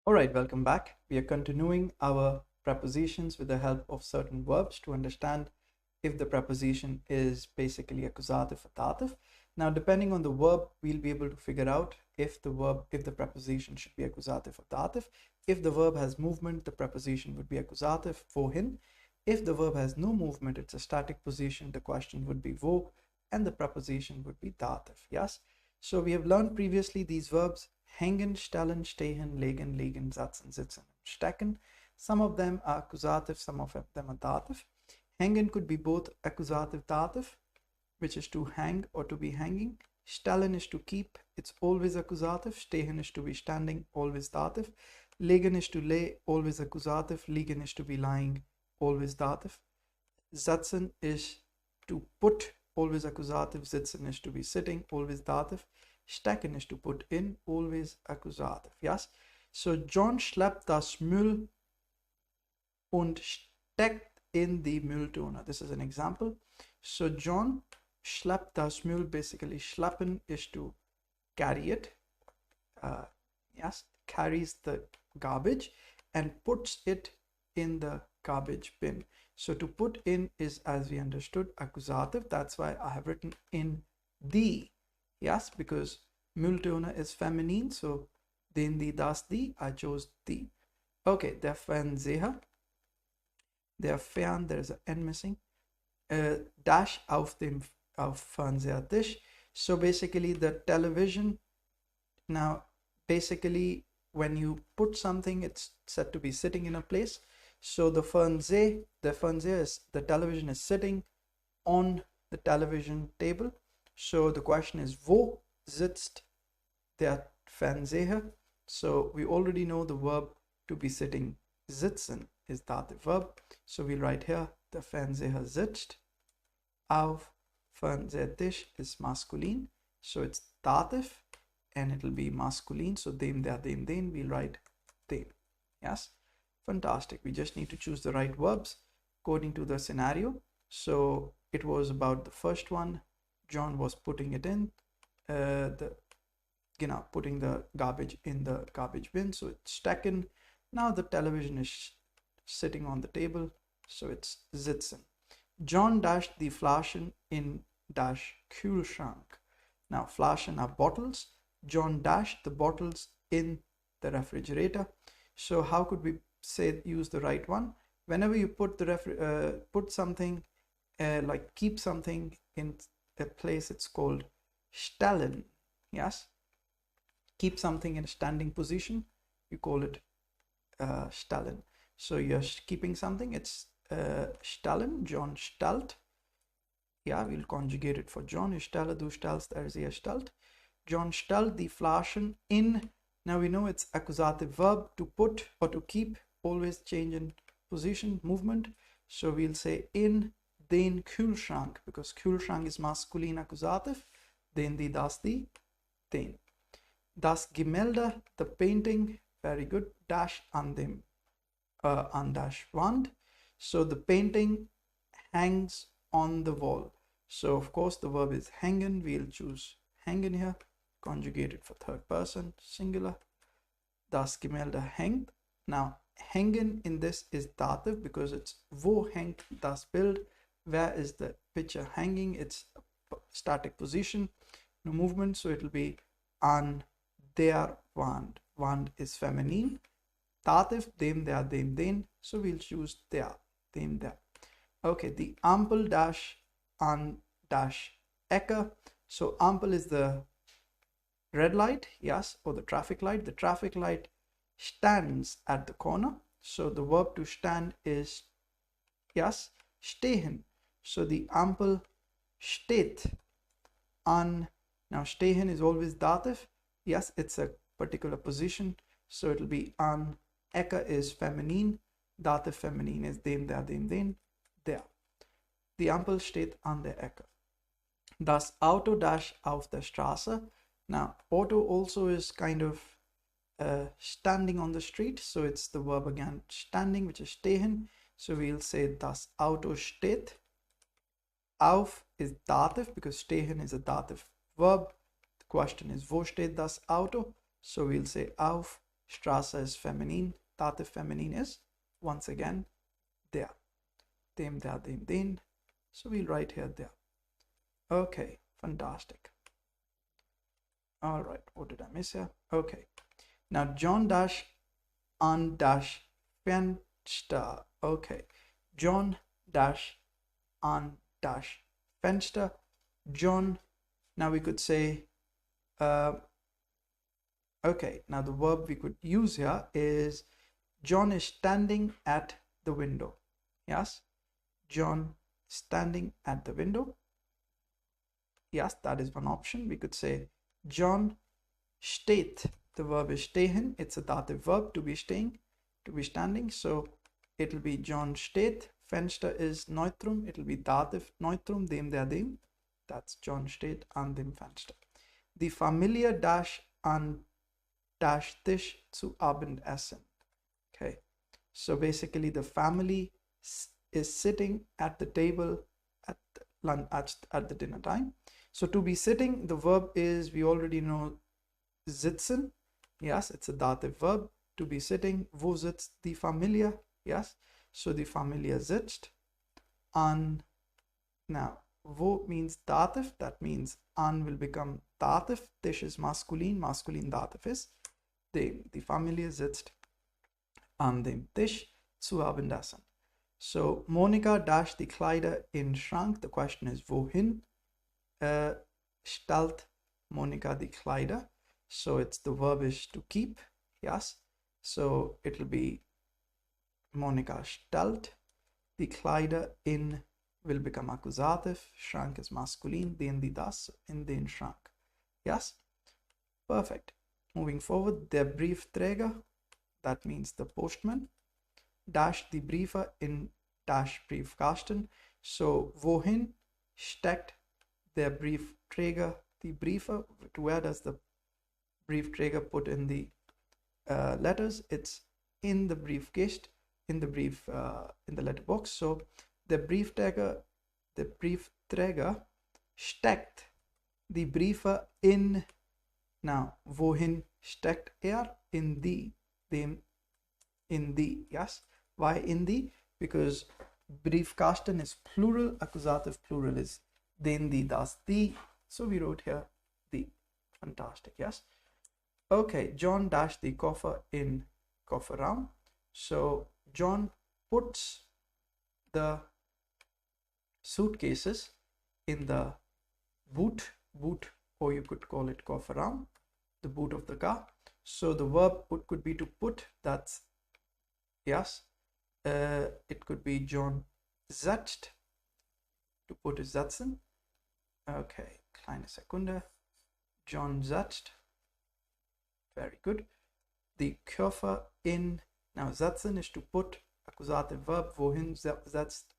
All right, welcome back. We are continuing our prepositions with the help of certain verbs to understand if the preposition is basically accusative or dative. Now, depending on the verb, we'll be able to figure out if the preposition should be accusative or dative. If the verb has movement, the preposition would be accusative, wohin. If the verb has no movement, it's a static position, the question would be wo, and the preposition would be dative. Yes. So we have learned previously these verbs hängen, stellen, stehen, legen, liegen, satzen, sitzen, stecken. Some of them are accusative, some of them are dative. Hängen could be both accusative, dative, which is to hang or to be hanging. Stellen is to keep, it's always accusative. Stehen is to be standing, always dative. Legen is to lay, always accusative. Liegen is to be lying, always dative. Satzen is to put, always accusative. Sitzen is to be sitting, always dative. Stecken is to put in, always accusative. Yes? So John schleppt das Müll und steckt in die Mülltonne. This is an example. So John schleppt das Müll, basically schleppen is to carry it. Yes, carries the garbage and puts it in the garbage bin. So to put in is, as we understood, accusative. That's why I have written in the. Yes, because Mülltonne is feminine, so den, die, das, die. I chose the. Okay, der Fernseher. Der Fern, there's an N missing. Dash auf Fernsehertisch. So basically the television. Now, basically when you put something, it's said to be sitting in a place. So the Fernseher is, the television is sitting on the television table. So the question is, wo sitzt der Fernseher? So we already know the verb to be sitting, sitzen, is dative verb. So we write here, der Fernseher sitzt auf Fernsehertisch is masculine. So it's dative and it'll be masculine. So dem, der, dem, den, we'll write dem. Yes, fantastic. We just need to choose the right verbs according to the scenario. So it was about the first one. John was putting it in, putting the garbage in the garbage bin. So it's stecken. Now the television is sitting on the table. So it's sitzen. John dashed the Flaschen in dash Kühlschrank. Now Flaschen are bottles. John dashed the bottles in the refrigerator. So how could we use the right one? Whenever you put the put something, like keep something in a place, it's called stellen. Yes, keep something in a standing position, you call it stellen. So you're keeping something, it's stellen. John stellt. Yeah, we'll conjugate it for John. Ich stelle, du stellst, er stellt. John stellt die Flaschen in. Now we know it's accusative verb, to put or to keep, always change in position, movement. So we'll say in den Kühlschrank, because Kühlschrank is masculine accusative. Den, die, das, die, den. Das Gemälde, the painting, very good, dash an dem, an dash Wand. So the painting hangs on the wall. So of course the verb is hängen. We'll choose hängen here, conjugate it for third person, singular. Das Gemälde hängt. Now hängen in this is dative because it's wo hängt das Bild. Where is the picture hanging? It's a static position, no movement, so it will be an der Wand. Wand is feminine. Dative, dem, der, dem, den. So we'll choose der, dem, der. Okay, the Ampel dash an dash Ecke. So Ampel is the red light, yes, or the traffic light. The traffic light stands at the corner. So the verb to stand is, yes, stehen. So the Ampel steht an. Now stehen is always dative. Yes, it's a particular position. So it'll be an. Ecke is feminine. Dative feminine is dem, der, dem, den, der. Die Ampel steht an der Ecke. Das Auto dash auf der Straße. Now auto also is kind of standing on the street. So it's the verb again standing, which is stehen. So we'll say das Auto steht. Auf is dative because stehen is a dative verb. The question is wo steht das Auto? So we'll say auf Straße is feminine. Dative feminine is once again der. Dem, der, dem, den. So we'll write here der. Okay, fantastic. All right, what did I miss here? Okay, now John dash an dash Fenster. Okay, John dash an dash Fenster. John, now we could say, okay, now the verb we could use here is John is standing at the window. Yes, John standing at the window. Yes, that is one option. We could say John steht. The verb is stehen. It's a dative verb, to be staying, to be standing. So it will be John steht. Fenster is Neutrum. It will be dative Neutrum, dem, der, dem. That's John steht an dem Fenster. Die Familie dash an dash Tisch zu Abendessen. Okay, so basically the family is sitting at the table at the dinner time. So to be sitting, the verb is, we already know, sitzen. Yes, it's a dative verb. To be sitting, wo sitzt die Familie? Yes, so die Familie sitzt. An, now, wo means dative. That means an will become dative. Tisch is maskulin. Maskulin dative is dem. Die Familie sitzt an dem Tisch zu Abendessen. So Monika dash die Kleider in Schrank. The question is, wohin stellt Monika die Kleider? So it's, the verb is to keep. Yes, so it will be Monika stellt die Kleider in, will become accusative. Schrank is maskulin. Den, die, das, in den Schrank. Yes, perfect. Moving forward, der Briefträger, that means the postman, dash die Briefe in dash Briefkasten. So wohin steckt der Briefträger die Briefe? Where does the Briefträger put in the letters? It's in the briefcase, in the letterbox. So der Briefträger steckt die Briefe in, now wohin steckt in die, dem, in die. Yes, why in die? Because Briefkasten is plural, accusative plural is den, die, das, die. So we wrote here die. Fantastic. Yes, okay. John dash the Koffer in Kofferraum. So John puts the suitcases in the boot, or you could call it Kofferraum, the boot of the car. So the verb could be to put. That's, yes, it could be John setzt. To put is setzen. Okay, kleine Sekunde. John setzt. Very good. The Koffer in, now setzen is to put, accusative verb. Wohin setzt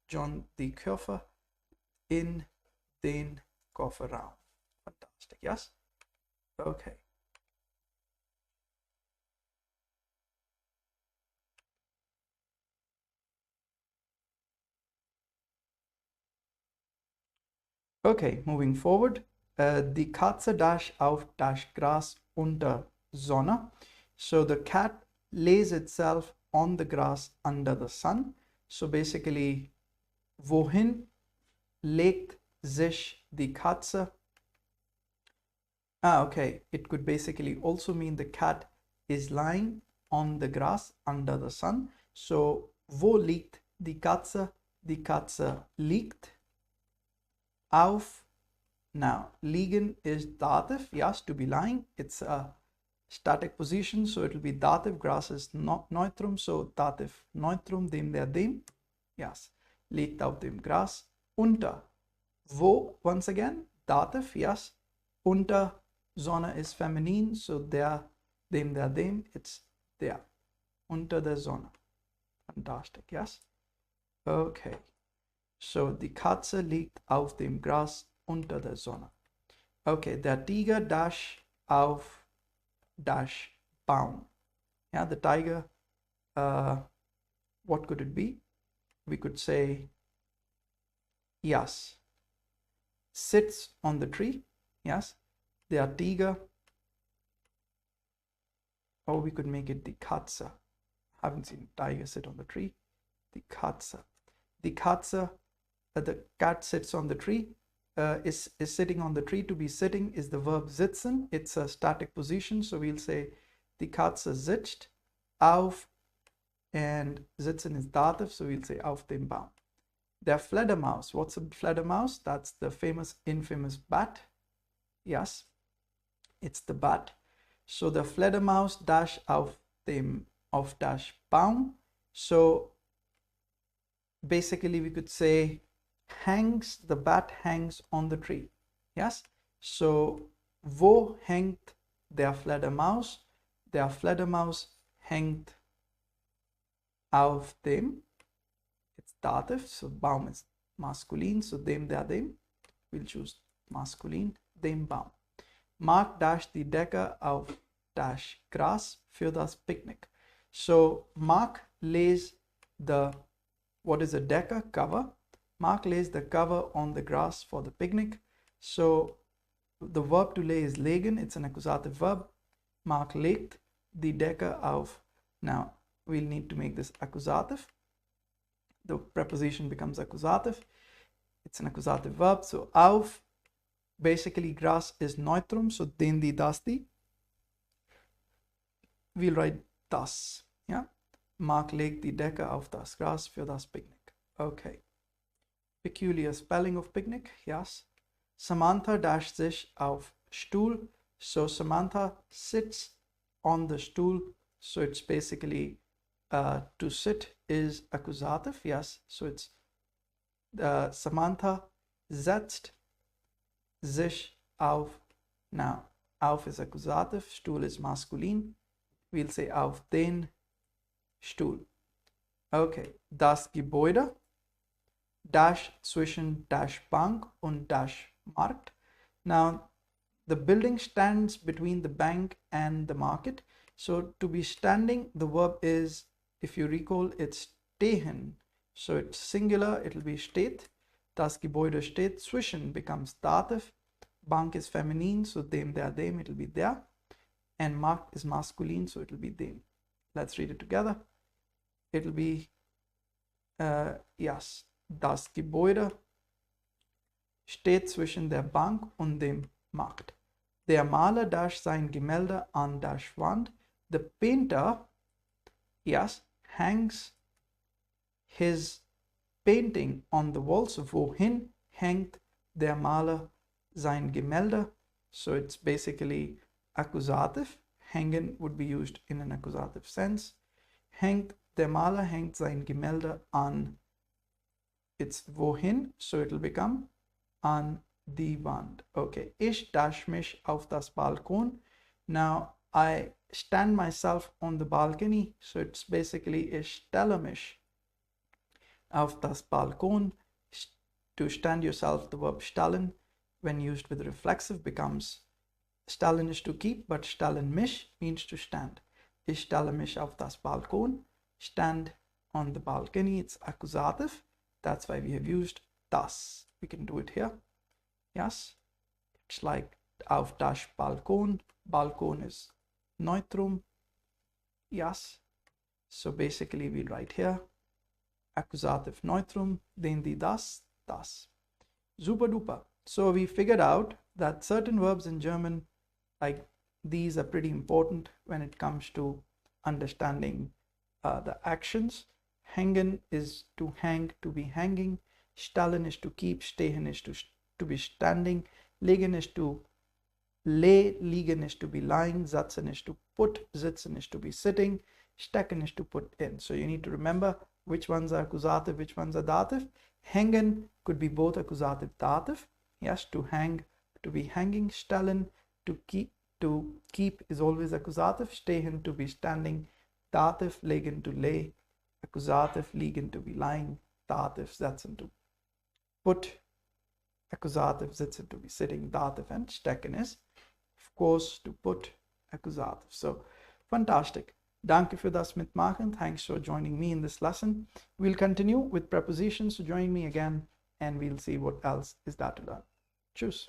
John the Koffer? In den Kofferraum. Fantastic. Yes, okay. Okay, moving forward, die Katze dash auf dash Gras unter Sonne. So the cat lays itself on the grass under the sun. So basically, wohin legt sich die Katze? Okay, it could basically also mean the cat is lying on the grass under the sun. So wo liegt die Katze? Die Katze liegt auf. Now liegen is dative. Yes, to be lying. It's a static position, so it will be dative. Grass is not Neutrum, so dative Neutrum, dem, der, dem. Yes, liegt auf dem Gras. Unter. Wo, once again, dative. Yes, unter. Sonne is feminine, so der, dem, der, dem. It's der. Unter der Sonne. Fantastic. Yes, okay. So die Katze liegt auf dem Gras unter der Sonne. Okay, der Tiger dash auf dash Baum. Yeah, the tiger, what could it be? We could say, yes, sits on the tree. Yes, der Tiger Or we could make it die Katze. Haven't seen a tiger sit on the tree. Die Katze. Die Katze, the cat sits on the tree, is sitting on the tree. To be sitting is the verb sitzen. It's a static position. So we'll say die Katze sitzt auf, and sitzen is dative. So we'll say auf dem Baum. Der Fledermaus. What's a Fledermaus? That's the infamous bat. Yes, it's the bat. So the Fledermaus dash auf dash Baum. So basically we could say the bat hangs on the tree. Yes. So wo hängt der Fledermaus? Der Fledermaus hängt auf dem. It's dative, so Baum is masculine, so dem, der, dem. We'll choose masculine, dem Baum. Mark dash die Decke auf dash Gras für das Picknick. So Mark lays what is a Decke? Cover. Mark lays the cover on the grass for the picnic. So the verb to lay is legen. It's an accusative verb. Mark legt die Decke auf. Now we'll need to make this accusative. The preposition becomes accusative. It's an accusative verb. So auf, basically Gras is neutrum. So den, die, das, die. We'll write das. Yeah. Mark legt die Decke auf das Gras für das Picknick. Okay. Peculiar spelling of picnic. Yes. Samantha dasht sich auf Stuhl. So Samantha sits on the stool. So it's basically to sit is accusative. Yes. So it's Samantha setzt sich auf. Now, auf is accusative. Stuhl is masculine. We'll say auf den Stuhl. Okay. Das Gebäude. Dash zwischen dash Bank und dash Markt. Now, the building stands between the bank and the market. So to be standing, the verb is, if you recall, it's stehen. So it's singular, it'll be steht. Das Gebäude steht. Zwischen becomes dative. Bank is feminine, so dem, der, dem, it'll be der. And Markt is masculine, so it'll be dem. Let's read it together. It'll be, yes. Das Gebäude steht zwischen der Bank und dem Markt. Der Maler dash sein Gemälde an dash Wand. The painter, yes, hangs his painting on the wall. So wohin hängt der Maler sein Gemälde? So it's basically accusative. Hängen would be used in an accusative sense. Der Maler hängt sein Gemälde an. It's wohin, so it'll become an die Wand. Okay. Ich dash mich auf das Balkon. Now I stand myself on the balcony. So it's basically ich stelle mich auf das Balkon. To stand yourself, the verb stellen, when used with reflexive, becomes stellen is to keep, but stellen mich means to stand. Ich stelle mich auf das Balkon. Stand on the balcony. It's accusative. That's why we have used das. We can do it here. Yes. It's like auf das Balkon. Balkon is neutrum. Yes. So basically we write here accusative neutrum, den, die, das. Super duper. So we figured out that certain verbs in German, like these, are pretty important when it comes to understanding the actions. Hängen is to hang, to be hanging. Stellen is to keep. Stehen is to be standing. Legen is to lay. Liegen is to be lying. Sitzen is to put. Sitzen is to be sitting. Stecken is to put in. So you need to remember which ones are accusative, which ones are dative. Hängen could be both accusative, dative. Yes, to hang, to be hanging. Stellen, to keep is always accusative. Stehen, to be standing. Dative. Legen, to lay. Accusative. Liegen, to be lying. Dative. Sitzen, to put. Accusative. Sitzen, to be sitting. Dative. And stecken is, of course, to put. Accusative. So fantastic. Danke für das Mitmachen. Thanks for joining me in this lesson. We'll continue with prepositions. So join me again and we'll see what else is there to learn. Tschüss.